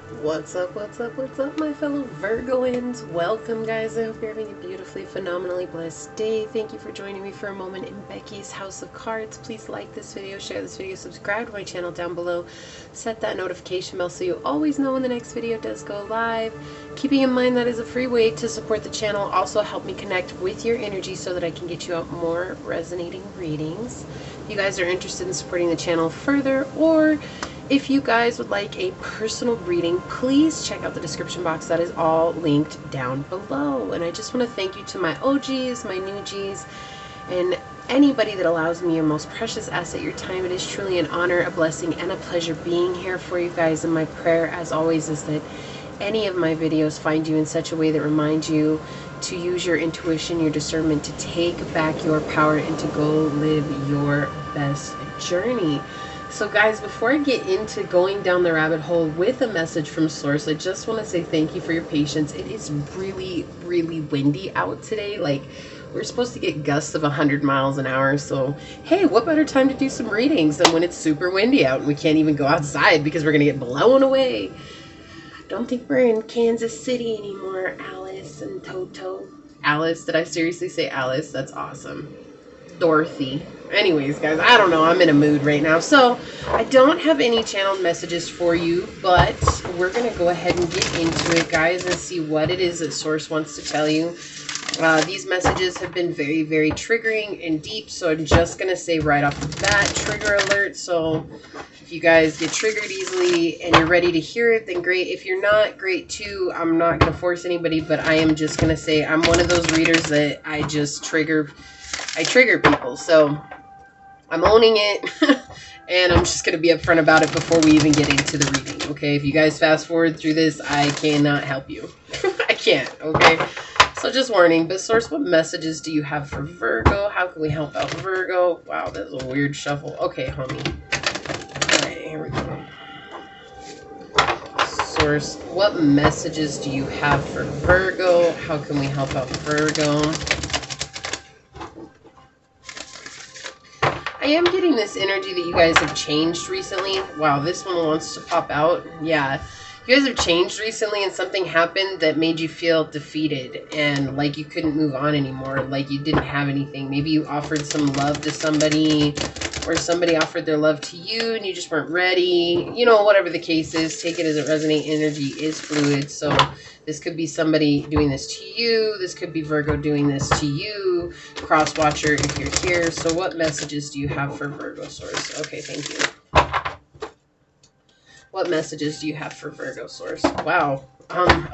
What's up, my fellow Virgoans? Welcome, guys. I hope you're having a beautifully, phenomenally blessed day. Thank you for joining me for a moment in Becky's House of Cards. Please like this video, share this video, subscribe to my channel down below. Set that notification bell so you always know when the next video does go live. Keeping in mind that is a free way to support the channel. Also help me connect with your energy so that I can get you out more resonating readings. If you guys are interested in supporting the channel further, or if you guys would like a personal reading, please check out the description box. That is all linked down below. And I just want to thank you to my OGs, my new Gs, and anybody that allows me your most precious asset, your time. It is truly an honor, a blessing, and a pleasure being here for you guys. And my prayer, as always, is that any of my videos find you in such a way that reminds you to use your intuition, your discernment, to take back your power and to go live your best journey. So guys, before I get into going down the rabbit hole with a message from Source, I just want to say thank you for your patience. It is really, really windy out today. Like, we're supposed to get gusts of 100 miles an hour. So, hey, what better time to do some readings than when it's super windy out and we can't even go outside because we're going to get blown away. Don't think we're in Kansas City anymore, Alice and Toto. Alice, did I seriously say Alice? That's awesome. Dorothy. Anyways, guys, I don't know. I'm in a mood right now. So, I don't have any channeled messages for you, but we're going to go ahead and get into it, guys, and see what it is that Source wants to tell you. These messages have been very, very triggering and deep, so I'm just going to say right off the bat, trigger alert. So, if you guys get triggered easily and you're ready to hear it, then great. If you're not, great too. I'm not going to force anybody, but I am just going to say I'm one of those readers that I trigger people. So I'm owning it and I'm just going to be upfront about it before we even get into the reading. Okay. If you guys fast forward through this, I cannot help you. I can't. Okay. So just warning, but Source, what messages do you have for Virgo? How can we help out Virgo? Wow, that's a weird shuffle. Okay, homie. All right, here we go. Source, what messages do you have for Virgo? How can we help out Virgo? I am getting this energy that you guys have changed recently. Wow, this one wants to pop out. Yeah, you guys have changed recently and something happened that made you feel defeated and like you couldn't move on anymore, like you didn't have anything. Maybe you offered some love to somebody or somebody offered their love to you and you just weren't ready. You know, whatever the case is, take it as it resonates. Energy is fluid. So this could be somebody doing this to you. This could be Virgo doing this to you. Cross watcher if you're here. So what messages do you have for Virgo, Source? Okay, thank you. What messages do you have for Virgo, Source? Wow.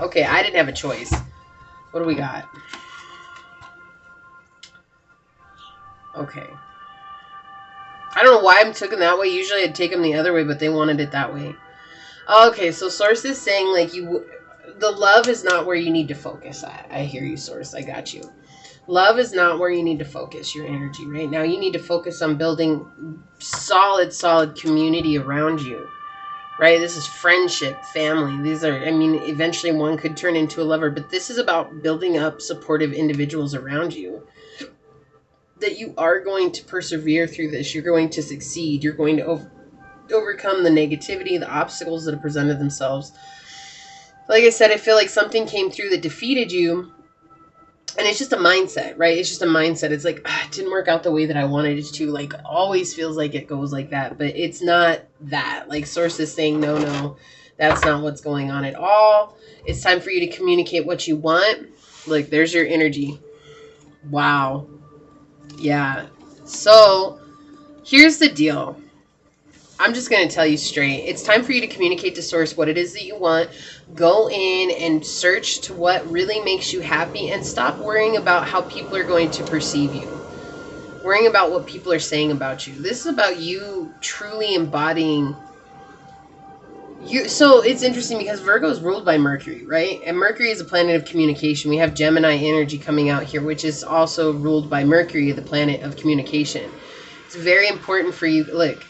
Okay, I didn't have a choice. What do we got? Okay. I don't know why I'm taking that way. Usually I'd take them the other way, but they wanted it that way. Okay, so Source is saying like the love is not where you need to focus at. I hear you, Source. I got you. Love is not where you need to focus your energy right now. You need to focus on building solid community around you. Right? This is friendship, family. These are, I mean, eventually one could turn into a lover, but this is about building up supportive individuals around you. That you are going to persevere through this. You're going to succeed. You're going to overcome the negativity, the obstacles that have presented themselves. Like I said, I feel like something came through that defeated you. And it's just a mindset, right? It's just a mindset. It's like, it didn't work out the way that I wanted it to. Like, always feels like it goes like that. But it's not that. Like, Source is saying, no, that's not what's going on at all. It's time for you to communicate what you want. Like, there's your energy. Wow. Yeah. So, here's the deal. I'm just going to tell you straight. It's time for you to communicate to Source what it is that you want. Go in and search to what really makes you happy and stop worrying about how people are going to perceive you. Worrying about what people are saying about you. This is about you truly embodying you. So it's interesting because Virgo is ruled by Mercury, right? And Mercury is a planet of communication. We have Gemini energy coming out here, which is also ruled by Mercury, the planet of communication. It's very important for you. Look,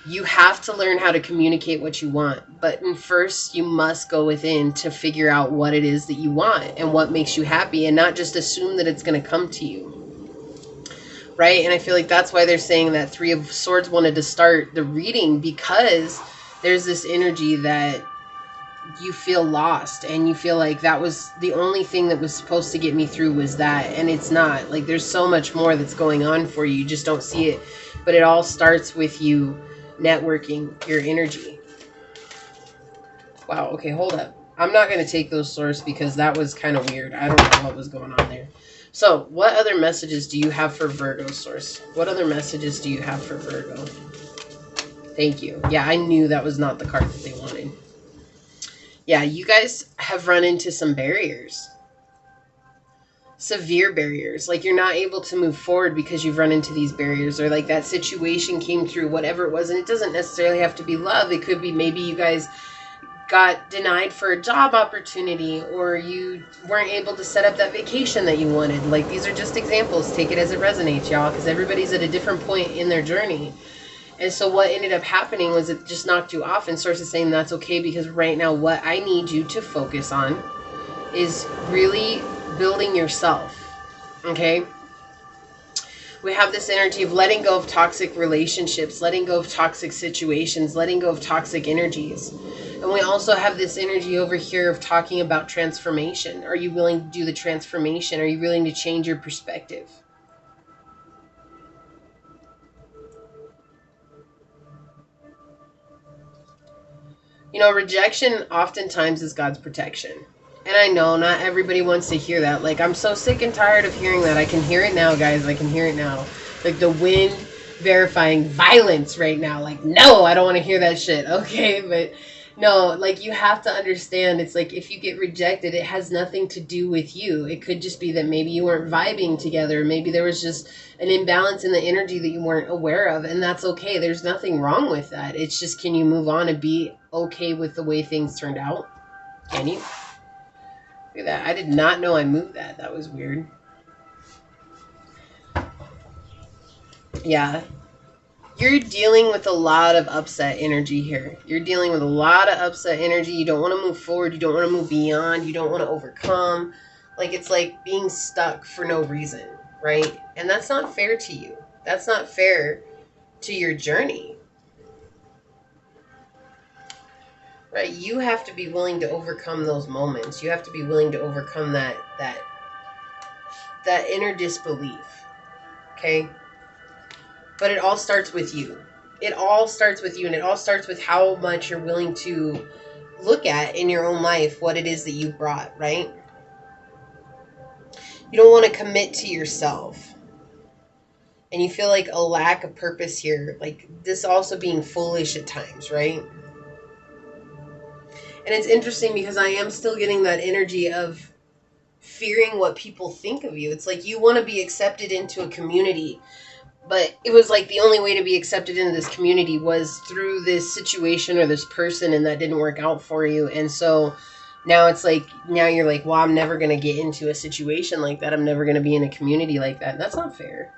you have to learn how to communicate what you want. But first, you must go within to figure out what it is that you want and what makes you happy, and not just assume that it's going to come to you. Right? And I feel like that's why they're saying that Three of Swords wanted to start the reading, because there's this energy that you feel lost and you feel like that was the only thing that was supposed to get me through was that, and it's not. Like, there's so much more that's going on for you. You just don't see it. But it all starts with you networking your energy. Wow, okay, hold up. I'm not going to take those, Source, because that was kind of weird. I don't know what was going on there. So, what other messages do you have for Virgo, Source? What other messages do you have for Virgo? Thank you. Yeah, I knew that was not the card that they wanted. Yeah, you guys have run into some barriers. Severe barriers. Like, you're not able to move forward because you've run into these barriers, or like that situation came through, whatever it was. And it doesn't necessarily have to be love. It could be maybe you guys got denied for a job opportunity, or you weren't able to set up that vacation that you wanted. Like, these are just examples. Take it as it resonates, y'all, because everybody's at a different point in their journey. And so what ended up happening was it just knocked you off, and Source is saying that's okay, because right now what I need you to focus on is really building yourself. Okay? We have this energy of letting go of toxic relationships, letting go of toxic situations, letting go of toxic energies. And we also have this energy over here of talking about transformation. Are you willing to do the transformation? Are you willing to change your perspective? You know, rejection oftentimes is God's protection. And I know not everybody wants to hear that. Like, I'm so sick and tired of hearing that. I can hear it now, guys. I can hear it now. Like, the wind verifying violence right now. Like, no, I don't want to hear that shit. Okay, but no, like, you have to understand, it's like, if you get rejected, it has nothing to do with you. It could just be that maybe you weren't vibing together. Maybe there was just an imbalance in the energy that you weren't aware of. And that's okay. There's nothing wrong with that. It's just, can you move on and be okay with the way things turned out? Can you? Look at that. I did not know I moved that. That was weird. Yeah. You're dealing with a lot of upset energy here. You're dealing with a lot of upset energy. You don't want to move forward. You don't want to move beyond. You don't want to overcome. Like, it's like being stuck for no reason, right? And that's not fair to you. That's not fair to your journey. Right? You have to be willing to overcome those moments. You have to be willing to overcome that inner disbelief. Okay? But it all starts with you. It all starts with you, and it all starts with how much you're willing to look at in your own life what it is that you brought, right? You don't want to commit to yourself. And you feel like a lack of purpose here. Like, this also being foolish at times, right? And it's interesting because I am still getting that energy of fearing what people think of you. It's like you want to be accepted into a community, but it was like the only way to be accepted into this community was through this situation or this person, and that didn't work out for you. And so now it's like, now you're like, well, I'm never going to get into a situation like that. I'm never going to be in a community like that. That's not fair.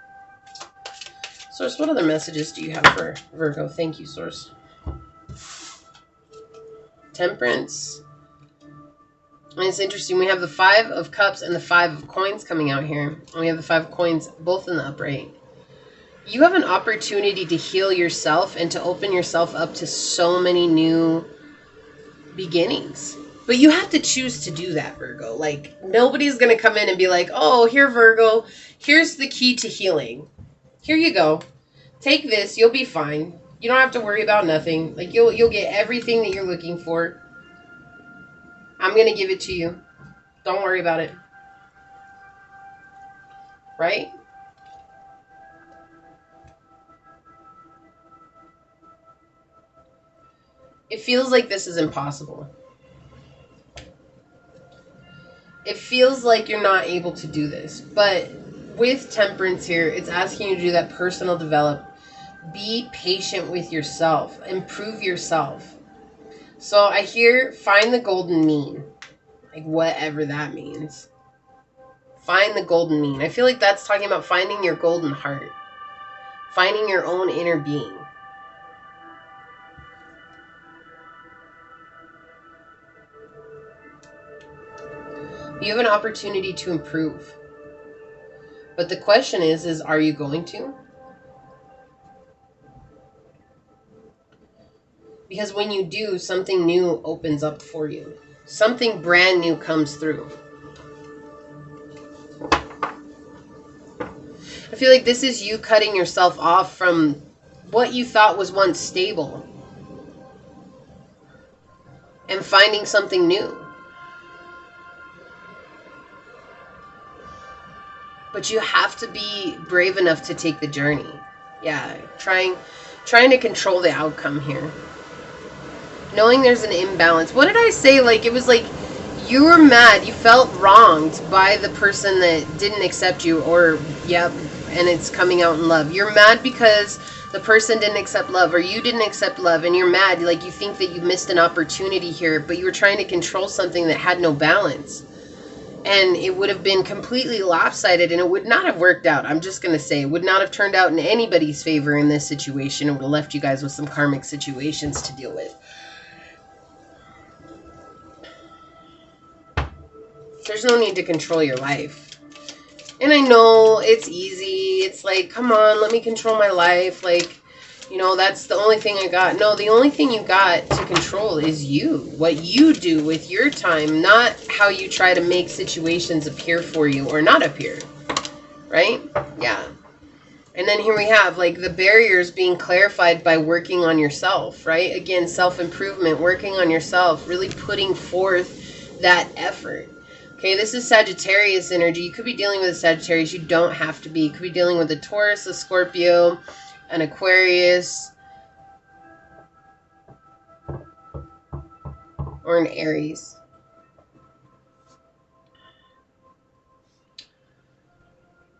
Source, what other messages do you have for Virgo? Thank you, Source. Temperance. And it's interesting. We have the 5 of Cups and the 5 of Coins coming out here. And we have the 5 of Coins both in the upright. You have an opportunity to heal yourself and to open yourself up to so many new beginnings. But you have to choose to do that, Virgo. Like, nobody's going to come in and be like, oh, here, Virgo, here's the key to healing. Here you go. Take this. You'll be fine. You don't have to worry about nothing. Like, you'll get everything that you're looking for. I'm going to give it to you. Don't worry about it. Right? It feels like this is impossible. It feels like you're not able to do this. But with Temperance here, it's asking you to do that personal development. Be patient with yourself. Improve yourself. So I hear find the golden mean. Like, whatever that means. Find the golden mean. I feel like that's talking about finding your golden heart. Finding your own inner being. You have an opportunity to improve. But the question is are you going to? Because when you do, something new opens up for you. Something brand new comes through. I feel like this is you cutting yourself off from what you thought was once stable. And finding something new. But you have to be brave enough to take the journey. Yeah, trying to control the outcome here. Knowing there's an imbalance. What did I say? Like, it was like you were mad. You felt wronged by the person that didn't accept you. Or, yep, and it's coming out in love. You're mad because the person didn't accept love, or you didn't accept love, and you're mad. Like, you think that you missed an opportunity here, but you were trying to control something that had no balance. And it would have been completely lopsided, and it would not have worked out. I'm just going to say, it would not have turned out in anybody's favor in this situation. It would have left you guys with some karmic situations to deal with. There's no need to control your life. And I know it's easy. It's like, come on, let me control my life. Like, you know, that's the only thing I got. No, the only thing you got to control is you. What you do with your time, not how you try to make situations appear for you or not appear. Right? Yeah. And then here we have, like, the barriers being clarified by working on yourself, right? Again, self-improvement, working on yourself, really putting forth that effort. Okay, this is Sagittarius energy. You could be dealing with a Sagittarius. You don't have to be. You could be dealing with a Taurus, a Scorpio, an Aquarius, or an Aries.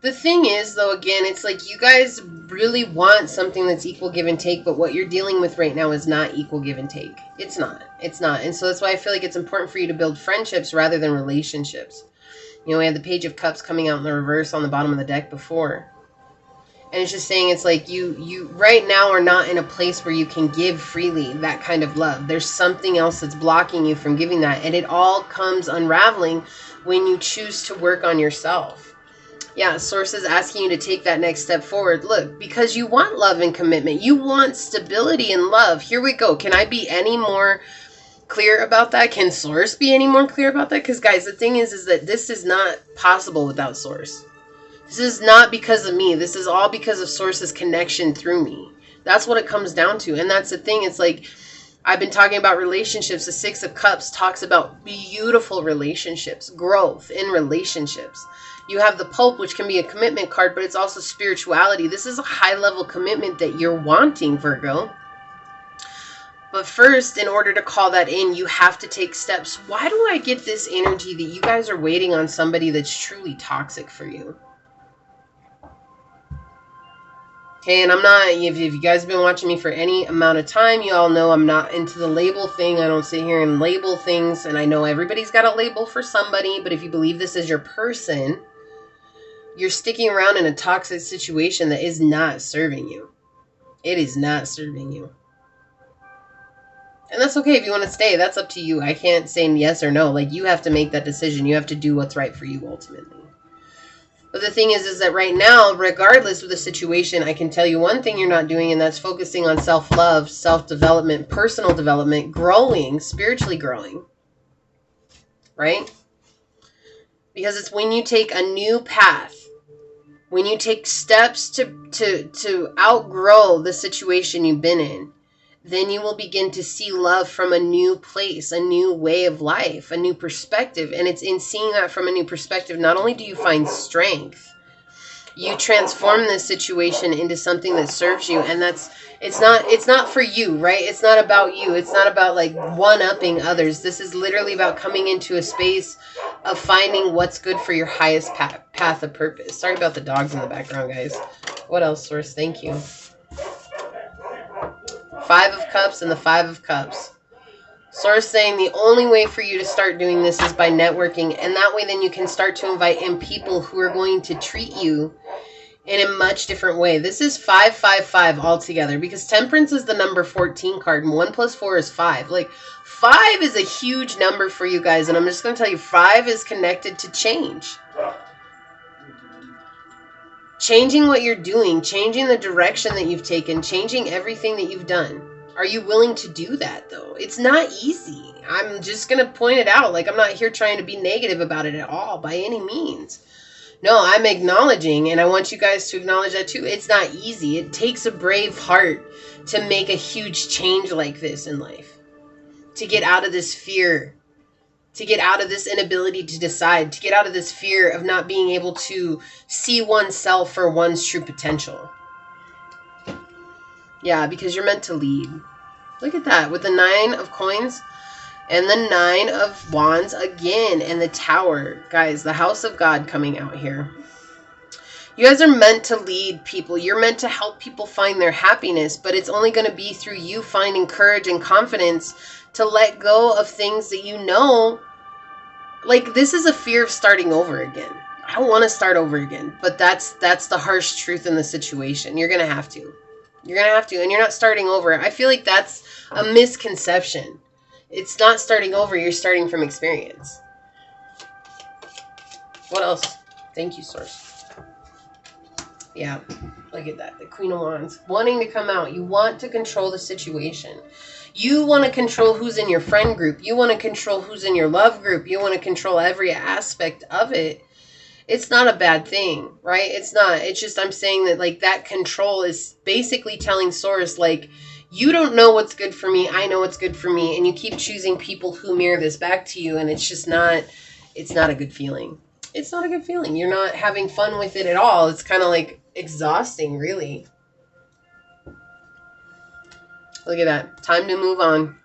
The thing is, though, again, it's like you guys really want something that's equal give and take, but what you're dealing with right now is not equal give and take. It's not. It's not. And so that's why I feel like it's important for you to build friendships rather than relationships. You know, we had the Page of Cups coming out in the reverse on the bottom of the deck before. And it's just saying, it's like you right now are not in a place where you can give freely that kind of love. There's something else that's blocking you from giving that. And it all comes unraveling when you choose to work on yourself. Yeah, Source is asking you to take that next step forward. Look, because you want love and commitment. You want stability and love. Here we go. Can I be any more clear about that? Can Source be any more clear about that? Because, guys, the thing is that this is not possible without Source. This is not because of me. This is all because of Source's connection through me. That's what it comes down to. And that's the thing. It's like, I've been talking about relationships. The Six of Cups talks about beautiful relationships, growth in relationships. You have the Pope, which can be a commitment card, but it's also spirituality. This is a high-level commitment that you're wanting, Virgo. But first, in order to call that in, you have to take steps. Why do I get this energy that you guys are waiting on somebody that's truly toxic for you? Okay, and I'm not, if you guys have been watching me for any amount of time, you all know I'm not into the label thing. I don't sit here and label things, and I know everybody's got a label for somebody, but if you believe this is your person, you're sticking around in a toxic situation that is not serving you. It is not serving you. And that's okay if you want to stay. That's up to you. I can't say yes or no. Like, you have to make that decision. You have to do what's right for you ultimately. But the thing is that right now, regardless of the situation, I can tell you one thing you're not doing, and that's focusing on self-love, self-development, personal development, growing, spiritually growing. Right? Because it's when you take a new path, when you take steps to outgrow the situation you've been in, then you will begin to see love from a new place, a new way of life, a new perspective. And it's in seeing that from a new perspective, not only do you find strength, you transform this situation into something that serves you. And it's not for you, right? It's not about you. It's not about like one-upping others. This is literally about coming into a space of finding what's good for your highest path of purpose. Sorry about the dogs in the background, guys. What else, Source? Thank you. Five of Cups and the Five of Cups. Source saying the only way for you to start doing this is by networking. And that way then you can start to invite in people who are going to treat you in a much different way. This is 555 altogether, because Temperance is the number 14 card, and 1 + 4 is 5. Like, 5 is a huge number for you guys, and I'm just going to tell you, 5 is connected to change. Changing what you're doing, changing the direction that you've taken, changing everything that you've done. Are you willing to do that, though? It's not easy. I'm just going to point it out. Like, I'm not here trying to be negative about it at all, by any means. No, I'm acknowledging, and I want you guys to acknowledge that too. It's not easy. It takes a brave heart to make a huge change like this in life. To get out of this fear. To get out of this inability to decide. To get out of this fear of not being able to see oneself for one's true potential. Yeah, because you're meant to lead. Look at that. With the 9 of coins and the 9 of wands again. And the Tower. Guys, the House of God coming out here. You guys are meant to lead people. You're meant to help people find their happiness. But it's only going to be through you finding courage and confidence to let go of things that you know. Like, this is a fear of starting over again. I don't want to start over again. But that's the harsh truth in the situation. You're going to have to. You're going to have to, and you're not starting over. I feel like that's a misconception. It's not starting over. You're starting from experience. What else? Thank you, Source. Yeah, look at that. The Queen of Wands. Wanting to come out. You want to control the situation. You want to control who's in your friend group. You want to control who's in your love group. You want to control every aspect of it. It's not a bad thing, right? It's not. It's just I'm saying that, like, that control is basically telling Source, like, you don't know what's good for me. I know what's good for me. And you keep choosing people who mirror this back to you. And it's just not, it's not a good feeling. It's not a good feeling. You're not having fun with it at all. It's kind of like exhausting, really. Look at that. Time to move on.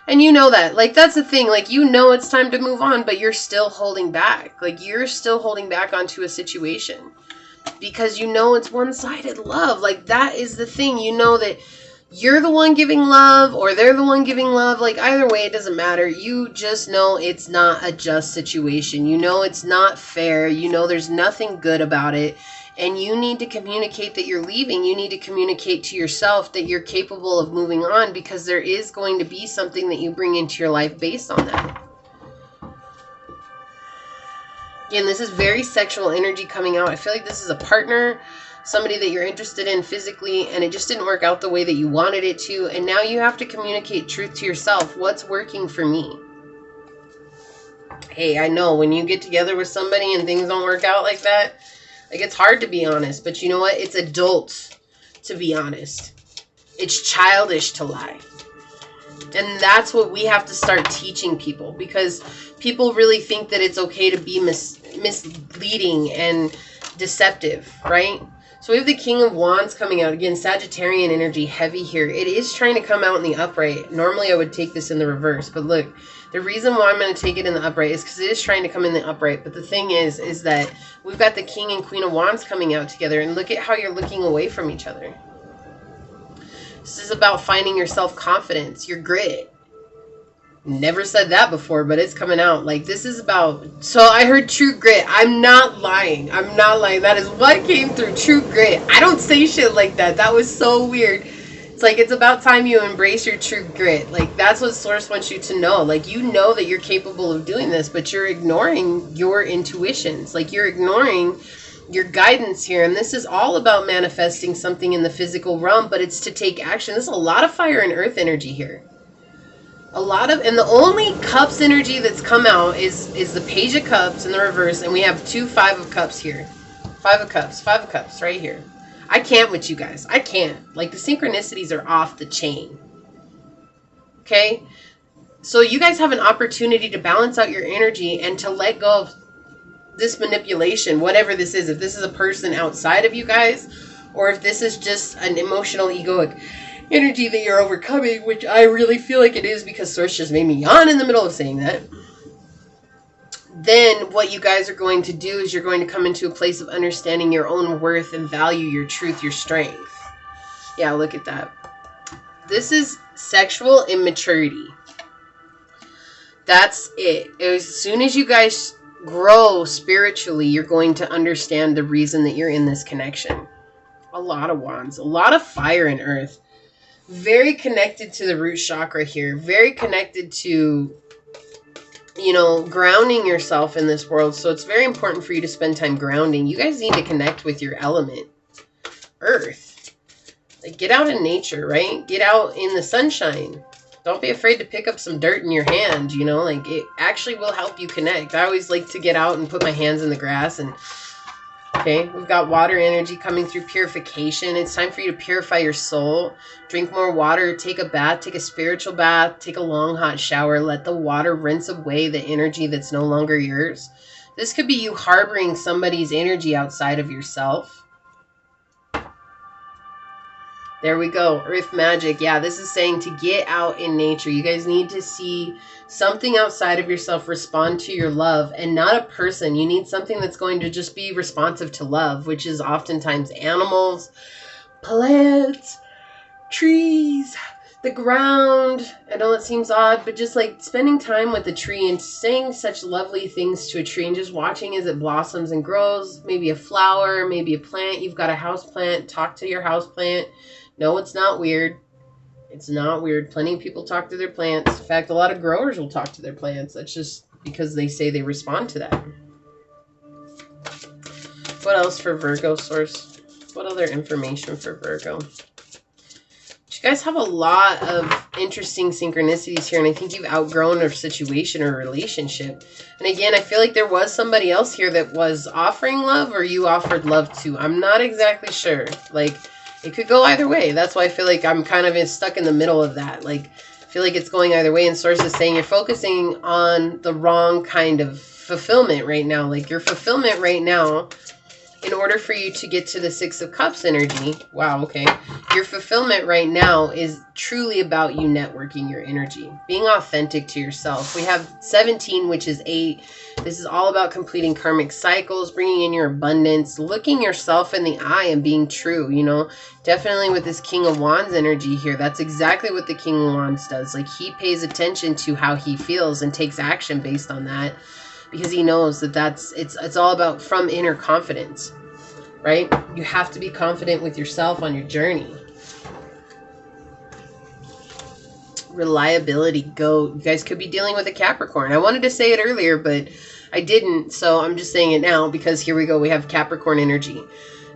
And you know that. Like, that's the thing. Like, you know it's time to move on, but you're still holding back. Like, you're still holding back onto a situation. Because you know it's one-sided love. Like, that is the thing. You know that you're the one giving love or they're the one giving love. Like, either way, it doesn't matter. You just know it's not a just situation. You know it's not fair. You know there's nothing good about it. And you need to communicate that you're leaving. You need to communicate to yourself that you're capable of moving on, because there is going to be something that you bring into your life based on that. Again, this is very sexual energy coming out. I feel like this is a partner, somebody that you're interested in physically, and it just didn't work out the way that you wanted it to. And now you have to communicate truth to yourself. What's working for me? Hey, I know when you get together with somebody and things don't work out like that, like, it's hard to be honest, but you know what? It's adult to be honest. It's childish to lie. And that's what we have to start teaching people, because people really think that it's okay to be misleading and deceptive, right? So we have the King of Wands coming out. Again, Sagittarian energy heavy here. It is trying to come out in the upright. Normally I would take this in the reverse, but look, the reason why I'm going to take it in the upright is because it is trying to come in the upright. But the thing is that we've got the King and Queen of Wands coming out together, and look at how you're looking away from each other. This is about finding your self-confidence, your grit. Never said that before, but it's coming out. Like, this is about... So I heard true grit. I'm not lying. I'm not lying. That is what came through, true grit. I don't say shit like that. That was so weird. It's like, it's about time you embrace your true grit. Like, that's what Source wants you to know. Like, you know that you're capable of doing this, but you're ignoring your intuitions. Like, you're ignoring your guidance here. And this is all about manifesting something in the physical realm, but it's to take action. There's a lot of fire and earth energy here. A lot of, and the only Cups energy that's come out is the Page of Cups in the reverse, and we have 2 5 of Cups here. 5 of Cups right here. I can't with you guys. I can't. Like, the synchronicities are off the chain. Okay? So you guys have an opportunity to balance out your energy and to let go of this manipulation, whatever this is. If this is a person outside of you guys, or if this is just an emotional egoic energy that you're overcoming, which I really feel like it is, because Source just made me yawn in the middle of saying that. Then what you guys are going to do is you're going to come into a place of understanding your own worth and value your truth, your strength. Yeah, look at that. This is sexual immaturity. That's it. As soon as you guys grow spiritually, you're going to understand the reason that you're in this connection. A lot of wands, a lot of fire and earth. Very connected to the root chakra here. Very connected to, you know, grounding yourself in this world. So it's very important for you to spend time grounding. You guys need to connect with your element. Earth. Like, get out in nature, right? Get out in the sunshine. Don't be afraid to pick up some dirt in your hand, you know? Like, it actually will help you connect. I always like to get out and put my hands in the grass and... Okay, we've got water energy coming through purification. It's time for you to purify your soul. Drink more water, take a bath, take a spiritual bath, take a long hot shower. Let the water rinse away the energy that's no longer yours. This could be you harboring somebody's energy outside of yourself. There we go. Earth magic. Yeah, this is saying to get out in nature. You guys need to see something outside of yourself respond to your love, and not a person. You need something that's going to just be responsive to love, which is oftentimes animals, plants, trees, the ground. I know it seems odd, but just like spending time with a tree and saying such lovely things to a tree and just watching as it blossoms and grows. Maybe a flower, maybe a plant. You've got a house plant. Talk to your house plant. No, it's not weird. It's not weird. Plenty of people talk to their plants. In fact, a lot of growers will talk to their plants. That's just because they say they respond to that. What else for Virgo source? What other information for Virgo? You guys have a lot of interesting synchronicities here, and I think you've outgrown a situation or a relationship. And again, I feel like there was somebody else here that was offering love, or you offered love to. I'm not exactly sure. Like, it could go either way. That's why I feel like I'm kind of stuck in the middle of that. Like, I feel like it's going either way. And Source is saying you're focusing on the wrong kind of fulfillment right now. Like, your fulfillment right now, in order for you to get to the Six of Cups energy, wow, okay, your fulfillment right now is truly about you networking your energy, being authentic to yourself. We have 17, which is 8. This is all about completing karmic cycles, bringing in your abundance, looking yourself in the eye and being true, you know. Definitely with this King of Wands energy here, that's exactly what the King of Wands does. Like, he pays attention to how he feels and takes action based on that, because he knows that it's all about from inner confidence, right? You have to be confident with yourself on your journey. Reliability, go. You guys could be dealing with a Capricorn. I wanted to say it earlier, but I didn't, so I'm just saying it now because here we go. We have Capricorn energy.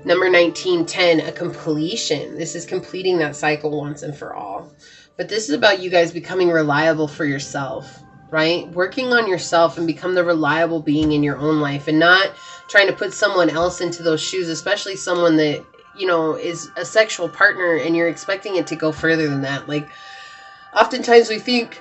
Number 1910, a completion. This is completing that cycle once and for all. But this is about you guys becoming reliable for yourself, right? Working on yourself and become the reliable being in your own life, and not trying to put someone else into those shoes, especially someone that, you know, is a sexual partner and you're expecting it to go further than that. Like, oftentimes we think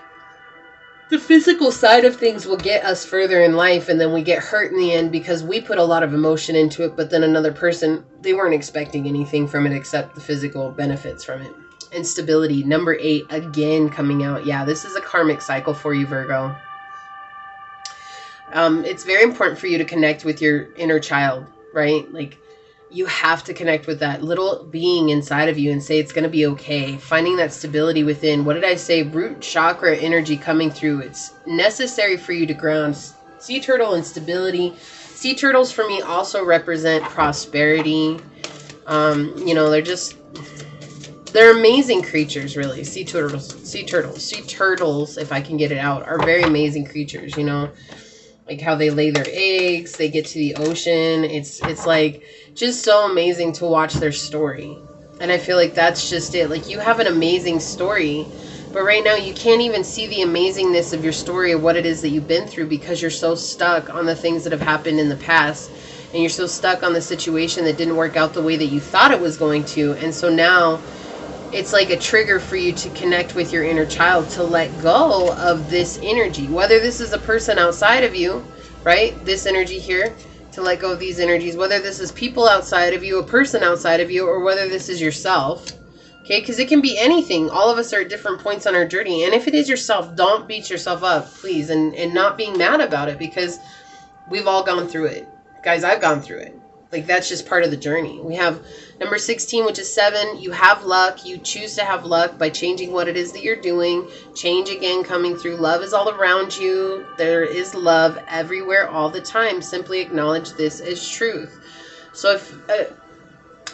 the physical side of things will get us further in life, and then we get hurt in the end because we put a lot of emotion into it, but then another person, they weren't expecting anything from it except the physical benefits from it. And stability, number 8, again coming out. Yeah, this is a karmic cycle for you, Virgo. It's very important for you to connect with your inner child, right? Like, you have to connect with that little being inside of you and say it's going to be okay. Finding that stability within. What did I say? Root chakra energy coming through. It's necessary for you to ground. Sea turtle and stability. Sea turtles for me also represent prosperity. You know, they're amazing creatures, really. Sea turtles, if I can get it out, are very amazing creatures, you know. Like how they lay their eggs, they get to the ocean. It's like just so amazing to watch their story. And I feel like that's just it. Like, you have an amazing story, but right now you can't even see the amazingness of your story of what it is that you've been through, because you're so stuck on the things that have happened in the past, and you're so stuck on the situation that didn't work out the way that you thought it was going to. And so now it's like a trigger for you to connect with your inner child, to let go of this energy. Whether this is a person outside of you, right? This energy here, to let go of these energies. Whether this is people outside of you, a person outside of you, or whether this is yourself. Okay, because it can be anything. All of us are at different points on our journey. And if it is yourself, don't beat yourself up, please. And not being mad about it, because we've all gone through it. Guys, I've gone through it. Like, that's just part of the journey. We have number 16, which is 7. You have luck. You choose to have luck by changing what it is that you're doing. Change again coming through. Love is all around you. There is love everywhere all the time. Simply acknowledge this as truth. So if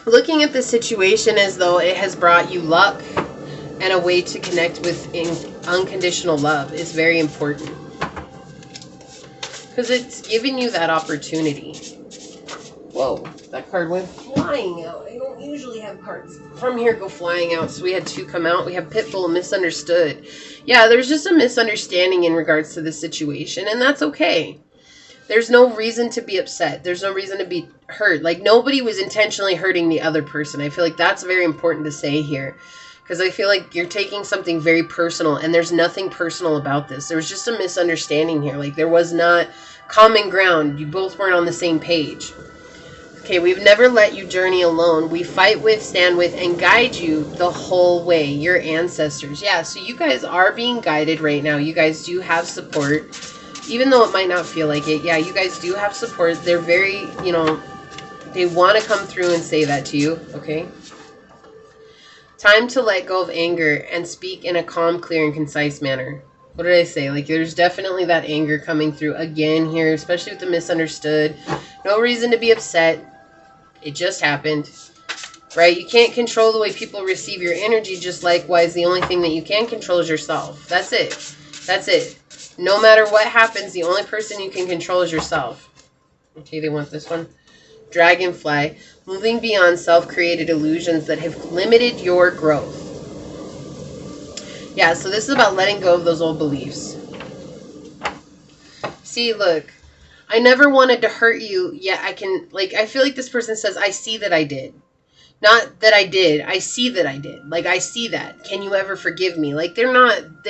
looking at the situation as though it has brought you luck and a way to connect with unconditional love is very important, because it's giving you that opportunity. Whoa, that card went flying. flying out. I don't usually have cards from here go flying out, so we had 2 come out. We have Pitbull, misunderstood. Yeah, there's just a misunderstanding in regards to this situation, and that's okay. There's no reason to be upset. There's no reason to be hurt. Like, nobody was intentionally hurting the other person. I feel like that's very important to say here. Because I feel like you're taking something very personal, and there's nothing personal about this. There was just a misunderstanding here. Like, there was not common ground. You both weren't on the same page. Okay, we've never let you journey alone. We fight with, stand with, and guide you the whole way. Your ancestors. Yeah, so you guys are being guided right now. You guys do have support. Even though it might not feel like it. Yeah, you guys do have support. They're very, you know, they want to come through and say that to you. Okay. Time to let go of anger and speak in a calm, clear, and concise manner. What did I say? Like, there's definitely that anger coming through again here, especially with the misunderstood. No reason to be upset. It just happened. Right? You can't control the way people receive your energy. Just likewise, the only thing that you can control is yourself. That's it. That's it. No matter what happens, the only person you can control is yourself. Okay, they want this one. Dragonfly, moving beyond self-created illusions that have limited your growth. Yeah, so this is about letting go of those old beliefs. See, look, I never wanted to hurt you, yet I can, like, I feel like this person says, I see that I did. Not that I did, I see that I did. Like, I see that. Can you ever forgive me? Like, they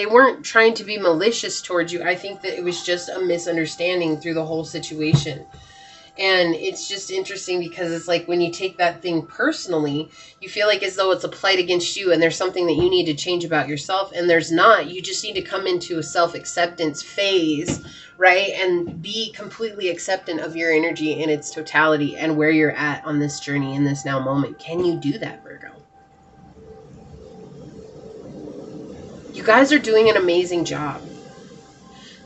weren't trying to be malicious towards you. I think that it was just a misunderstanding through the whole situation. And it's just interesting because it's like when you take that thing personally, you feel like as though it's a plight against you and there's something that you need to change about yourself. And there's not. You just need to come into a self-acceptance phase, right? And be completely acceptant of your energy in its totality and where you're at on this journey in this now moment. Can you do that, Virgo? You guys are doing an amazing job.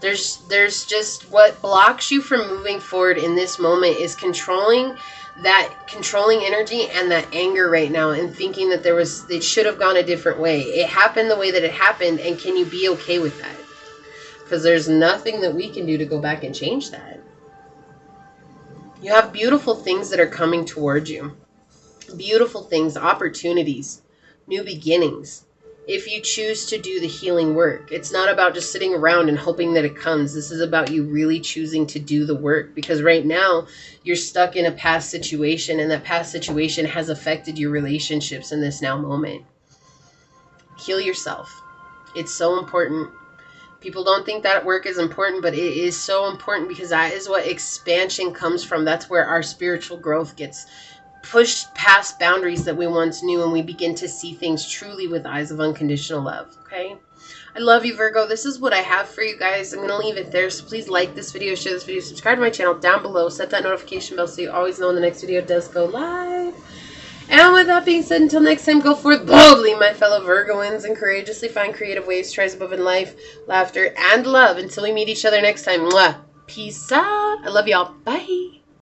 There's just what blocks you from moving forward in this moment is controlling energy and that anger right now and thinking that it should have gone a different way. It happened the way that it happened, and can you be okay with that? Because there's nothing that we can do to go back and change that. You have beautiful things that are coming towards you. Beautiful things, opportunities, new beginnings. If you choose to do the healing work, it's not about just sitting around and hoping that it comes. This is about you really choosing to do the work, because right now you're stuck in a past situation, and that past situation has affected your relationships in this now moment. Heal yourself. It's so important. People don't think that work is important, but it is so important, because that is what expansion comes from. That's where our spiritual growth gets pushed past boundaries that we once knew, and we begin to see things truly with eyes of unconditional love. Okay, I love you, Virgo. This is what I have for you guys. I'm gonna leave it there, so please like this video, share this video, subscribe to my channel down below, set that notification bell so you always know when the next video does go live. And with that being said, until next time, go forth boldly, my fellow Virgoans, and courageously find creative ways to rise above in life, laughter, and love. Until we meet each other next time, mwah, peace out. I love y'all. Bye.